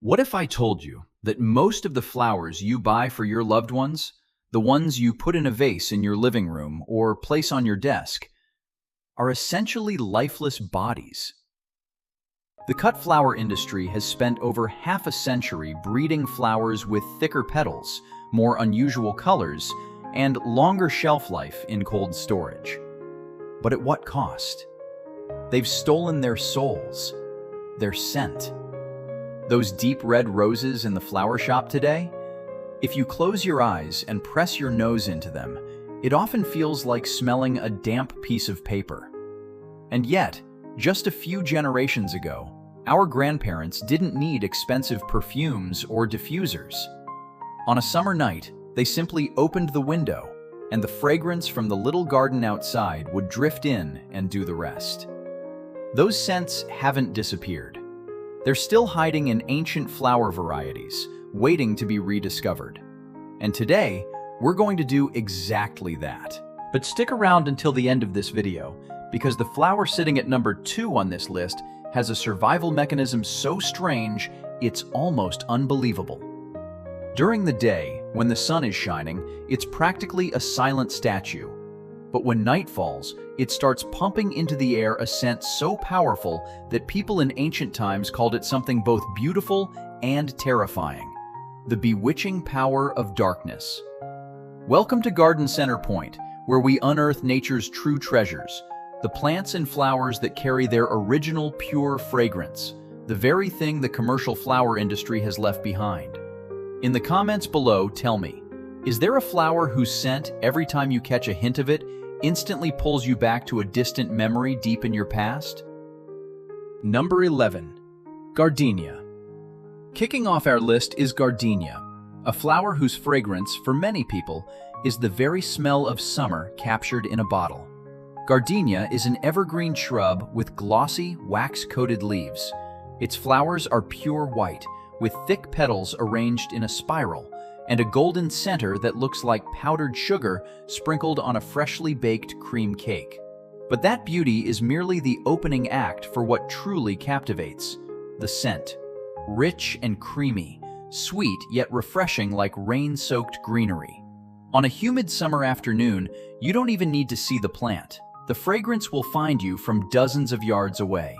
What if I told you that most of the flowers you buy for your loved ones, the ones you put in a vase in your living room or place on your desk, are essentially lifeless bodies? The cut flower industry has spent over half a century breeding flowers with thicker petals, more unusual colors, and longer shelf life in cold storage. But at what cost? They've stolen their souls, their scent. Those deep red roses in the flower shop today? If you close your eyes and press your nose into them, it often feels like smelling a damp piece of paper. And yet, just a few generations ago, our grandparents didn't need expensive perfumes or diffusers. On a summer night, they simply opened the window, and the fragrance from the little garden outside would drift in and do the rest. Those scents haven't disappeared. They're still hiding in ancient flower varieties, waiting to be rediscovered. And today, we're going to do exactly that. But stick around until the end of this video, because the flower sitting at number 2 on this list has a survival mechanism so strange, it's almost unbelievable. During the day, when the sun is shining, it's practically a silent statue. But when night falls, it starts pumping into the air a scent so powerful that people in ancient times called it something both beautiful and terrifying: the bewitching power of darkness. Welcome to Garden Center Point, where we unearth nature's true treasures, the plants and flowers that carry their original pure fragrance, the very thing the commercial flower industry has left behind. In the comments below, tell me, is there a flower whose scent, every time you catch a hint of it, instantly pulls you back to a distant memory deep in your past? Number 11. Gardenia. Kicking off our list is Gardenia, a flower whose fragrance, for many people, is the very smell of summer captured in a bottle. Gardenia is an evergreen shrub with glossy, wax-coated leaves. Its flowers are pure white, with thick petals arranged in a spiral, and a golden center that looks like powdered sugar sprinkled on a freshly baked cream cake. But that beauty is merely the opening act for what truly captivates: the scent. Rich and creamy, sweet yet refreshing like rain-soaked greenery. On a humid summer afternoon, you don't even need to see the plant. The fragrance will find you from dozens of yards away.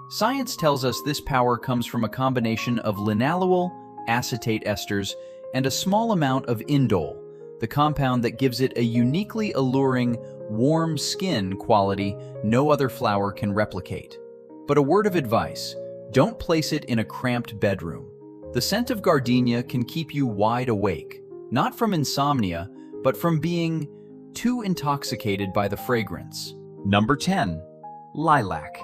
Science tells us this power comes from a combination of linalool, acetate esters, and a small amount of indole, the compound that gives it a uniquely alluring, warm skin quality no other flower can replicate. But a word of advice: don't place it in a cramped bedroom. The scent of gardenia can keep you wide awake, not from insomnia, but from being too intoxicated by the fragrance. Number 10. Lilac.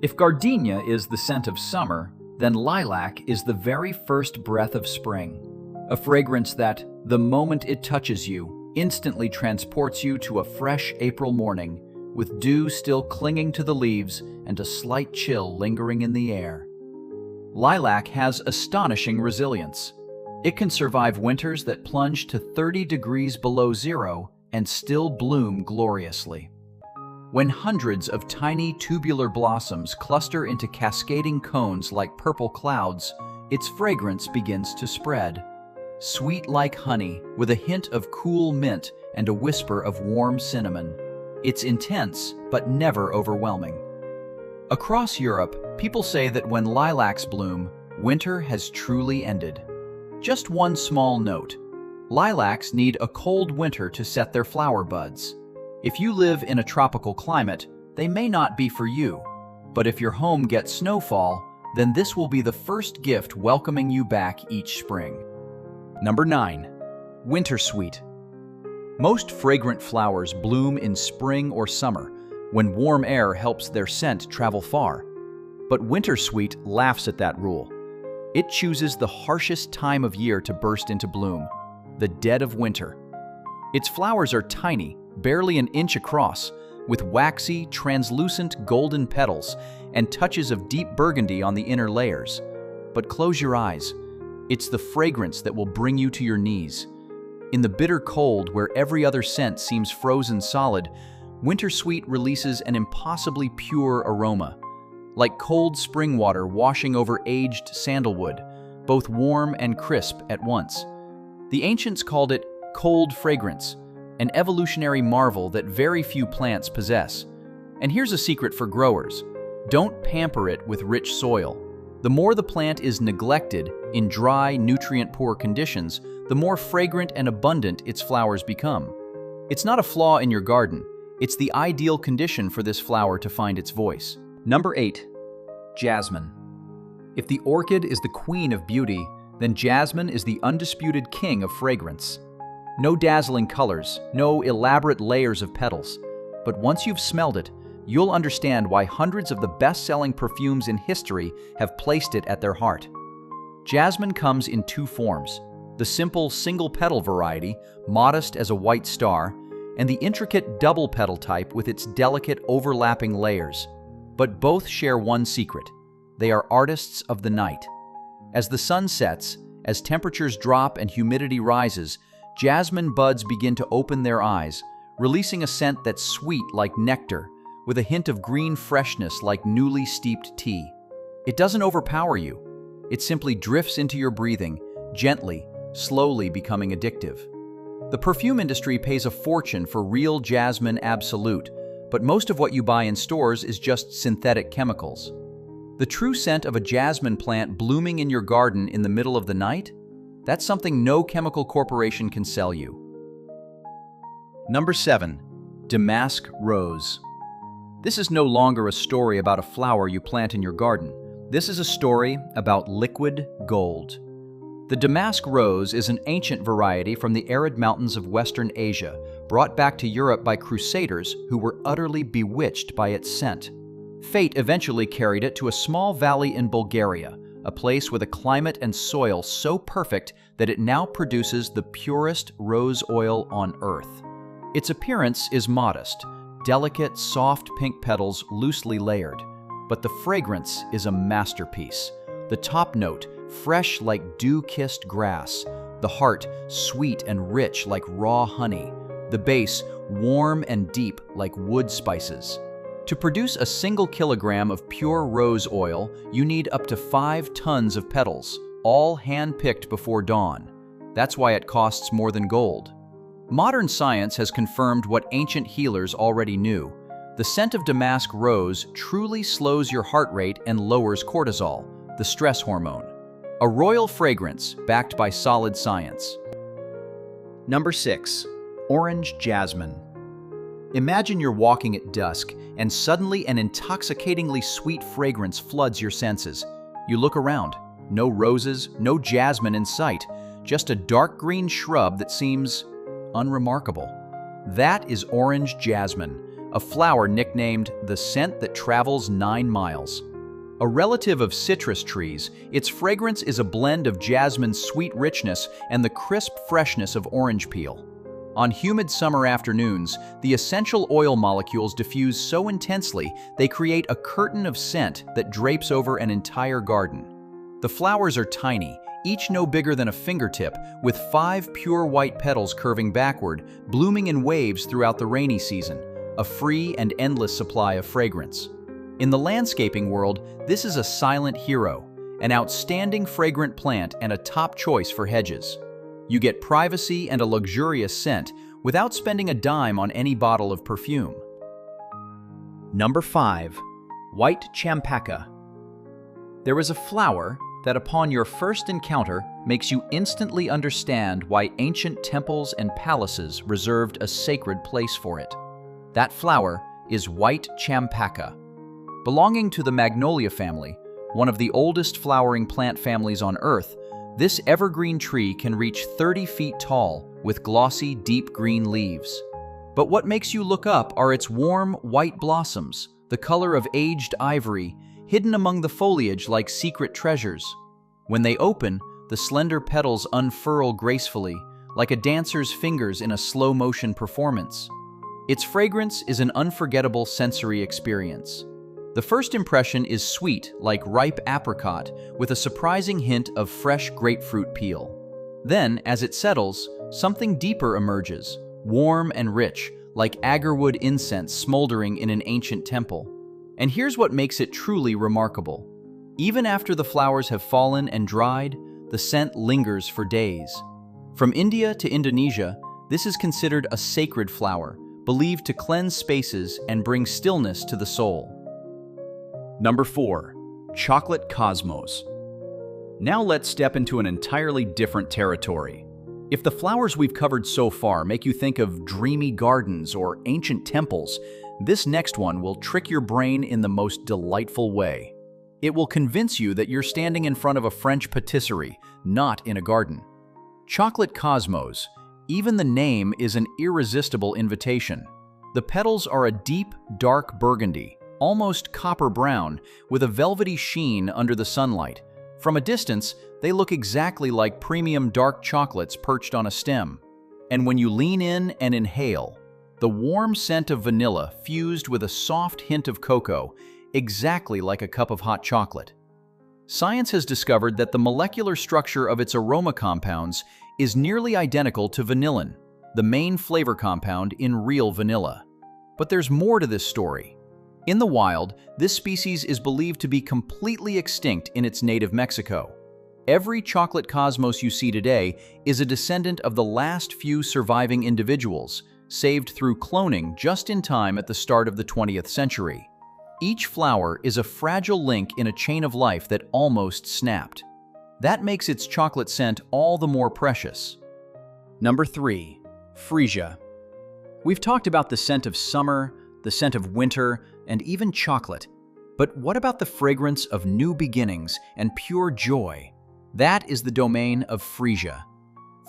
If gardenia is the scent of summer, then lilac is the very first breath of spring. A fragrance that, the moment it touches you, instantly transports you to a fresh April morning, with dew still clinging to the leaves and a slight chill lingering in the air. Lilac has astonishing resilience. It can survive winters that plunge to 30 degrees below zero and still bloom gloriously. When hundreds of tiny tubular blossoms cluster into cascading cones like purple clouds, its fragrance begins to spread. Sweet like honey, with a hint of cool mint and a whisper of warm cinnamon. It's intense, but never overwhelming. Across Europe, people say that when lilacs bloom, winter has truly ended. Just one small note: lilacs need a cold winter to set their flower buds. If you live in a tropical climate, they may not be for you. But if your home gets snowfall, then this will be the first gift welcoming you back each spring. Number 9. Wintersweet. Most fragrant flowers bloom in spring or summer, when warm air helps their scent travel far. But wintersweet laughs at that rule. It chooses the harshest time of year to burst into bloom: the dead of winter. Its flowers are tiny, barely an inch across, with waxy, translucent golden petals and touches of deep burgundy on the inner layers. But close your eyes. It's the fragrance that will bring you to your knees. In the bitter cold, where every other scent seems frozen solid, wintersweet releases an impossibly pure aroma. like cold spring water washing over aged sandalwood, both warm and crisp at once. The ancients called it cold fragrance, an evolutionary marvel that very few plants possess. And here's a secret for growers: don't pamper it with rich soil. The more the plant is neglected in dry, nutrient-poor conditions, the more fragrant and abundant its flowers become. It's not a flaw in your garden, it's the ideal condition for this flower to find its voice. Number 8. Jasmine. If the orchid is the queen of beauty, then jasmine is the undisputed king of fragrance. No dazzling colors, no elaborate layers of petals. But once you've smelled it, you'll understand why hundreds of the best-selling perfumes in history have placed it at their heart. Jasmine comes in two forms: the simple single-petal variety, modest as a white star, and the intricate double-petal type with its delicate overlapping layers. But both share one secret: they are artists of the night. As the sun sets, as temperatures drop and humidity rises, jasmine buds begin to open their eyes, releasing a scent that's sweet like nectar, with a hint of green freshness like newly steeped tea. It doesn't overpower you. It simply drifts into your breathing, gently, slowly becoming addictive. The perfume industry pays a fortune for real jasmine absolute, but most of what you buy in stores is just synthetic chemicals. The true scent of a jasmine plant blooming in your garden in the middle of the night? That's something no chemical corporation can sell you. Number 7. Damask Rose. This is no longer a story about a flower you plant in your garden. This is a story about liquid gold. The damask rose is an ancient variety from the arid mountains of Western Asia, brought back to Europe by crusaders who were utterly bewitched by its scent. Fate eventually carried it to a small valley in Bulgaria, a place with a climate and soil so perfect that it now produces the purest rose oil on earth. Its appearance is modest, delicate, soft pink petals loosely layered, but the fragrance is a masterpiece. The top note, fresh like dew-kissed grass, the heart, sweet and rich like raw honey, the base, warm and deep like wood spices. To produce a single kilogram of pure rose oil, you need up to 5 tons of petals, all hand-picked before dawn. That's why it costs more than gold. Modern science has confirmed what ancient healers already knew. The scent of damask rose truly slows your heart rate and lowers cortisol, the stress hormone. A royal fragrance backed by solid science. Number 6. Orange Jasmine. Imagine you're walking at dusk and suddenly an intoxicatingly sweet fragrance floods your senses. You look around. No roses, no jasmine in sight, just a dark green shrub that seems unremarkable. That is orange jasmine, a flower nicknamed the scent that travels 9 miles. A relative of citrus trees, its fragrance is a blend of jasmine's sweet richness and the crisp freshness of orange peel. On humid summer afternoons, the essential oil molecules diffuse so intensely they create a curtain of scent that drapes over an entire garden. The flowers are tiny, each no bigger than a fingertip, with 5 pure white petals curving backward, blooming in waves throughout the rainy season, a free and endless supply of fragrance. In the landscaping world, this is a silent hero, an outstanding fragrant plant and a top choice for hedges. You get privacy and a luxurious scent without spending a dime on any bottle of perfume. Number 5. White Champaka. There is a flower that upon your first encounter makes you instantly understand why ancient temples and palaces reserved a sacred place for it. That flower is white champaka. Belonging to the magnolia family, one of the oldest flowering plant families on Earth, this evergreen tree can reach 30 feet tall with glossy, deep green leaves. But what makes you look up are its warm, white blossoms, the color of aged ivory, hidden among the foliage like secret treasures. When they open, the slender petals unfurl gracefully, like a dancer's fingers in a slow-motion performance. Its fragrance is an unforgettable sensory experience. The first impression is sweet, like ripe apricot, with a surprising hint of fresh grapefruit peel. Then, as it settles, something deeper emerges, warm and rich, like agarwood incense smoldering in an ancient temple. And here's what makes it truly remarkable. Even after the flowers have fallen and dried, the scent lingers for days. From India to Indonesia, this is considered a sacred flower, believed to cleanse spaces and bring stillness to the soul. Number 4. Chocolate cosmos. Now let's step into an entirely different territory. If the flowers we've covered so far make you think of dreamy gardens or ancient temples, this next one will trick your brain in the most delightful way. It will convince you that you're standing in front of a French patisserie, not in a garden. Chocolate cosmos. Even the name is an irresistible invitation. The petals are a deep, dark burgundy, almost copper brown, with a velvety sheen under the sunlight. From a distance, they look exactly like premium dark chocolates perched on a stem. And when you lean in and inhale, the warm scent of vanilla fused with a soft hint of cocoa, exactly like a cup of hot chocolate. Science has discovered that the molecular structure of its aroma compounds is nearly identical to vanillin, the main flavor compound in real vanilla. But there's more to this story. In the wild, this species is believed to be completely extinct in its native Mexico. Every chocolate cosmos you see today is a descendant of the last few surviving individuals, saved through cloning just in time at the start of the 20th century. Each flower is a fragile link in a chain of life that almost snapped. That makes its chocolate scent all the more precious. Number 3. Freesia. We've talked about the scent of summer, the scent of winter, and even chocolate. But what about the fragrance of new beginnings and pure joy? That is the domain of Freesia.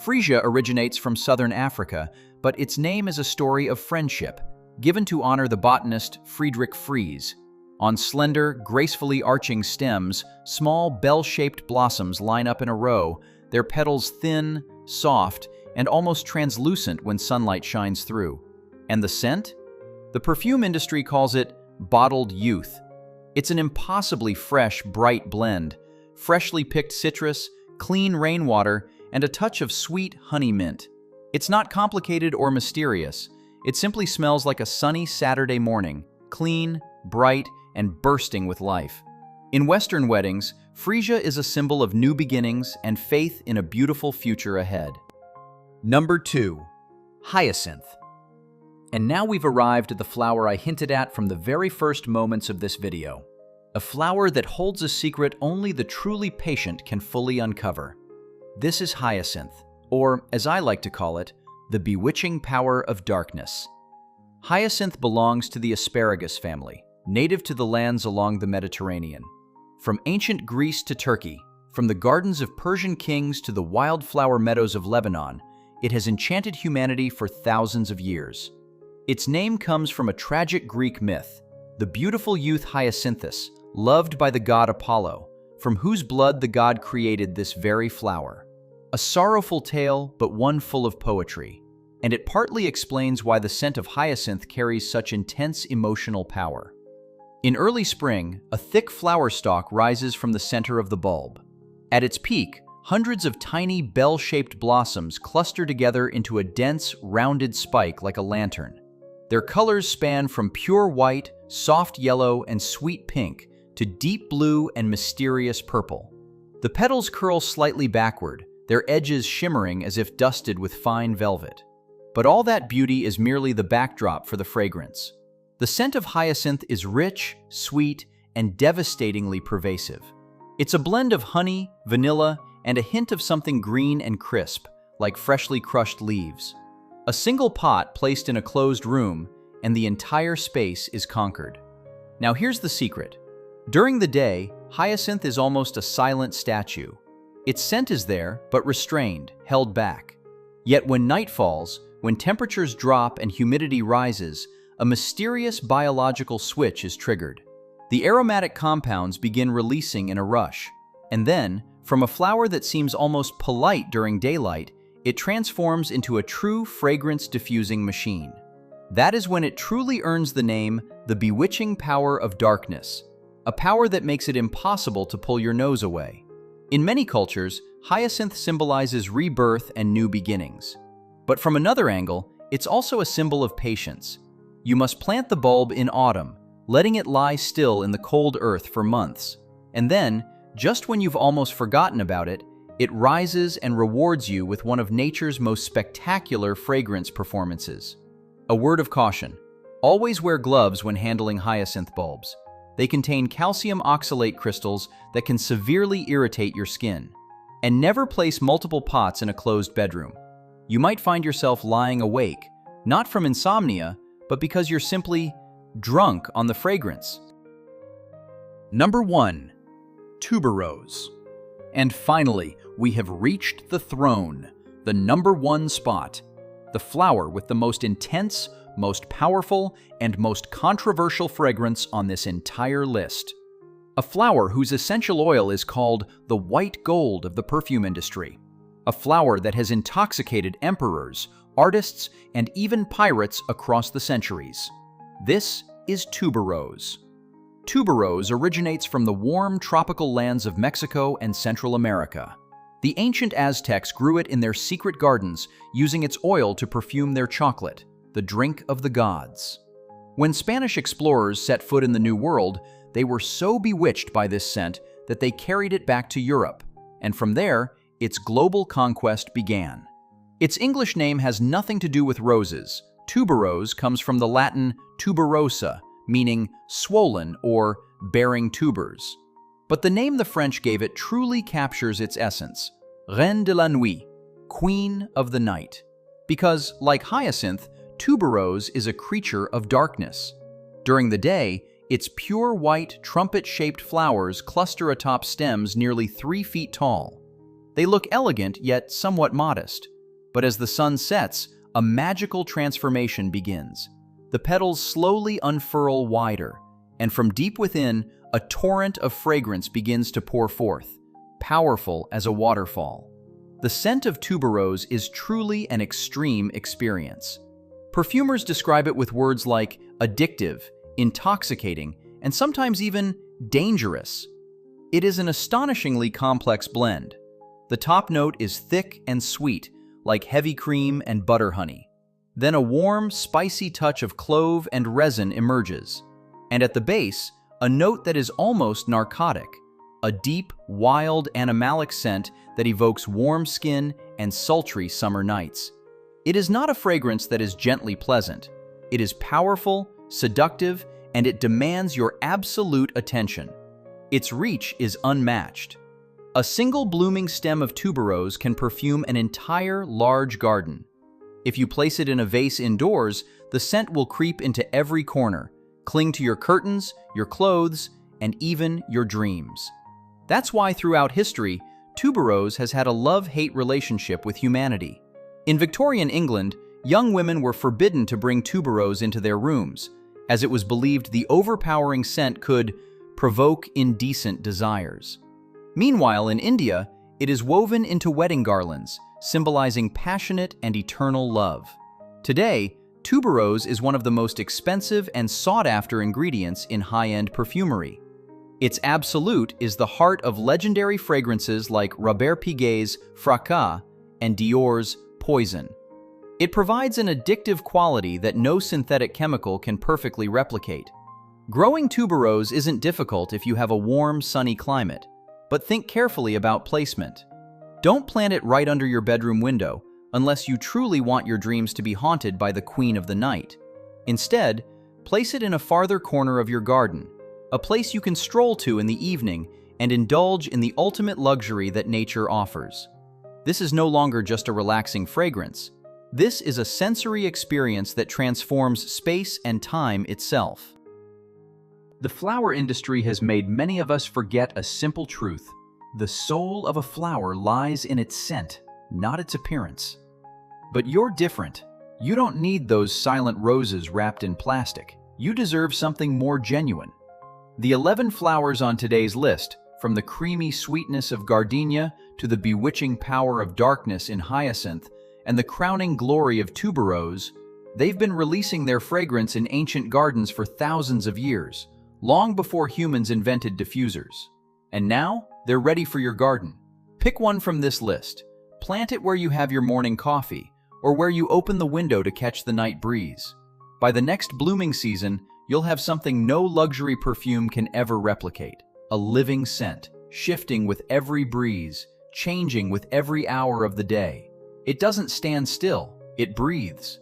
Freesia originates from southern Africa, but its name is a story of friendship, given to honor the botanist Friedrich Fries. On slender, gracefully arching stems, small bell-shaped blossoms line up in a row, their petals thin, soft, and almost translucent when sunlight shines through. And the scent? The perfume industry calls it bottled youth. It's an impossibly fresh, bright blend, freshly picked citrus, clean rainwater, and a touch of sweet honey mint. It's not complicated or mysterious. It simply smells like a sunny Saturday morning, clean, bright, and bursting with life. In Western weddings, Freesia is a symbol of new beginnings and faith in a beautiful future ahead. Number 2. Hyacinth. And now we've arrived at the flower I hinted at from the very first moments of this video. A flower that holds a secret only the truly patient can fully uncover. This is Hyacinth, or as I like to call it, the bewitching power of darkness. Hyacinth belongs to the asparagus family, native to the lands along the Mediterranean. From ancient Greece to Turkey, from the gardens of Persian kings to the wildflower meadows of Lebanon, it has enchanted humanity for thousands of years. Its name comes from a tragic Greek myth, the beautiful youth Hyacinthus, loved by the god Apollo, from whose blood the god created this very flower. A sorrowful tale, but one full of poetry, and it partly explains why the scent of hyacinth carries such intense emotional power. In early spring, a thick flower stalk rises from the center of the bulb. At its peak, hundreds of tiny bell-shaped blossoms cluster together into a dense, rounded spike like a lantern. Their colors span from pure white, soft yellow, and sweet pink to deep blue and mysterious purple. The petals curl slightly backward, their edges shimmering as if dusted with fine velvet. But all that beauty is merely the backdrop for the fragrance. The scent of hyacinth is rich, sweet, and devastatingly pervasive. It's a blend of honey, vanilla, and a hint of something green and crisp, like freshly crushed leaves. A single pot placed in a closed room, and the entire space is conquered. Now here's the secret. During the day, hyacinth is almost a silent statue. Its scent is there, but restrained, held back. Yet when night falls, when temperatures drop and humidity rises, a mysterious biological switch is triggered. The aromatic compounds begin releasing in a rush, and then, from a flower that seems almost polite during daylight, it transforms into a true fragrance-diffusing machine. That is when it truly earns the name, the bewitching power of darkness, a power that makes it impossible to pull your nose away. In many cultures, hyacinth symbolizes rebirth and new beginnings. But from another angle, it's also a symbol of patience. You must plant the bulb in autumn, letting it lie still in the cold earth for months. And then, just when you've almost forgotten about it, it rises and rewards you with one of nature's most spectacular fragrance performances. A word of caution: always wear gloves when handling hyacinth bulbs. They contain calcium oxalate crystals that can severely irritate your skin. And never place multiple pots in a closed bedroom. You might find yourself lying awake, not from insomnia, but because you're simply drunk on the fragrance. Number 1. Tuberose. And finally, we have reached the throne, the number 1 spot, the flower with the most intense, most powerful, and most controversial fragrance on this entire list. A flower whose essential oil is called the white gold of the perfume industry. A flower that has intoxicated emperors, artists, and even pirates across the centuries. This is tuberose. Tuberose originates from the warm tropical lands of Mexico and Central America. The ancient Aztecs grew it in their secret gardens, using its oil to perfume their chocolate, the drink of the gods. When Spanish explorers set foot in the New World, they were so bewitched by this scent that they carried it back to Europe, and from there, its global conquest began. Its English name has nothing to do with roses. Tuberose comes from the Latin tuberosa, meaning swollen or bearing tubers. But the name the French gave it truly captures its essence: Reine de la Nuit, Queen of the Night. Because, like hyacinth, tuberose is a creature of darkness. During the day, its pure white, trumpet-shaped flowers cluster atop stems nearly 3 feet tall. They look elegant yet somewhat modest. But as the sun sets, a magical transformation begins. The petals slowly unfurl wider, and from deep within, a torrent of fragrance begins to pour forth, powerful as a waterfall. The scent of tuberose is truly an extreme experience. Perfumers describe it with words like addictive, intoxicating, and sometimes even dangerous. It is an astonishingly complex blend. The top note is thick and sweet, like heavy cream and butter honey. Then a warm, spicy touch of clove and resin emerges. And at the base, a note that is almost narcotic, a deep, wild, animalic scent that evokes warm skin and sultry summer nights. It is not a fragrance that is gently pleasant. It is powerful, seductive, and it demands your absolute attention. Its reach is unmatched. A single blooming stem of tuberose can perfume an entire large garden. If you place it in a vase indoors, the scent will creep into every corner, cling to your curtains, your clothes, and even your dreams. That's why throughout history, tuberose has had a love-hate relationship with humanity. In Victorian England, young women were forbidden to bring tuberose into their rooms, as it was believed the overpowering scent could provoke indecent desires. Meanwhile, in India, it is woven into wedding garlands, symbolizing passionate and eternal love. Today, tuberose is one of the most expensive and sought-after ingredients in high-end perfumery. Its absolute is the heart of legendary fragrances like Robert Piguet's Fracas and Dior's Poison. It provides an addictive quality that no synthetic chemical can perfectly replicate. Growing tuberose isn't difficult if you have a warm, sunny climate, but think carefully about placement. Don't plant it right under your bedroom window unless you truly want your dreams to be haunted by the Queen of the Night. Instead, place it in a farther corner of your garden, a place you can stroll to in the evening and indulge in the ultimate luxury that nature offers. This is no longer just a relaxing fragrance. This is a sensory experience that transforms space and time itself. The flower industry has made many of us forget a simple truth. The soul of a flower lies in its scent, not its appearance. But you're different. You don't need those silent roses wrapped in plastic. You deserve something more genuine. The 11 flowers on today's list, from the creamy sweetness of Gardenia to the bewitching power of darkness in Hyacinth and the crowning glory of Tuberose, they've been releasing their fragrance in ancient gardens for thousands of years, long before humans invented diffusers. And now, they're ready for your garden. Pick one from this list. Plant it where you have your morning coffee, or where you open the window to catch the night breeze. By the next blooming season, you'll have something no luxury perfume can ever replicate. A living scent, shifting with every breeze, changing with every hour of the day. It doesn't stand still, it breathes.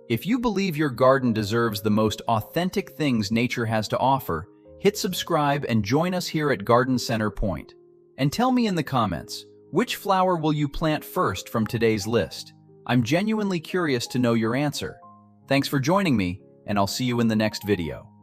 If you believe your garden deserves the most authentic things nature has to offer, hit subscribe and join us here at Garden Center Point. And tell me in the comments, which flower will you plant first from today's list? I'm genuinely curious to know your answer. Thanks for joining me, and I'll see you in the next video.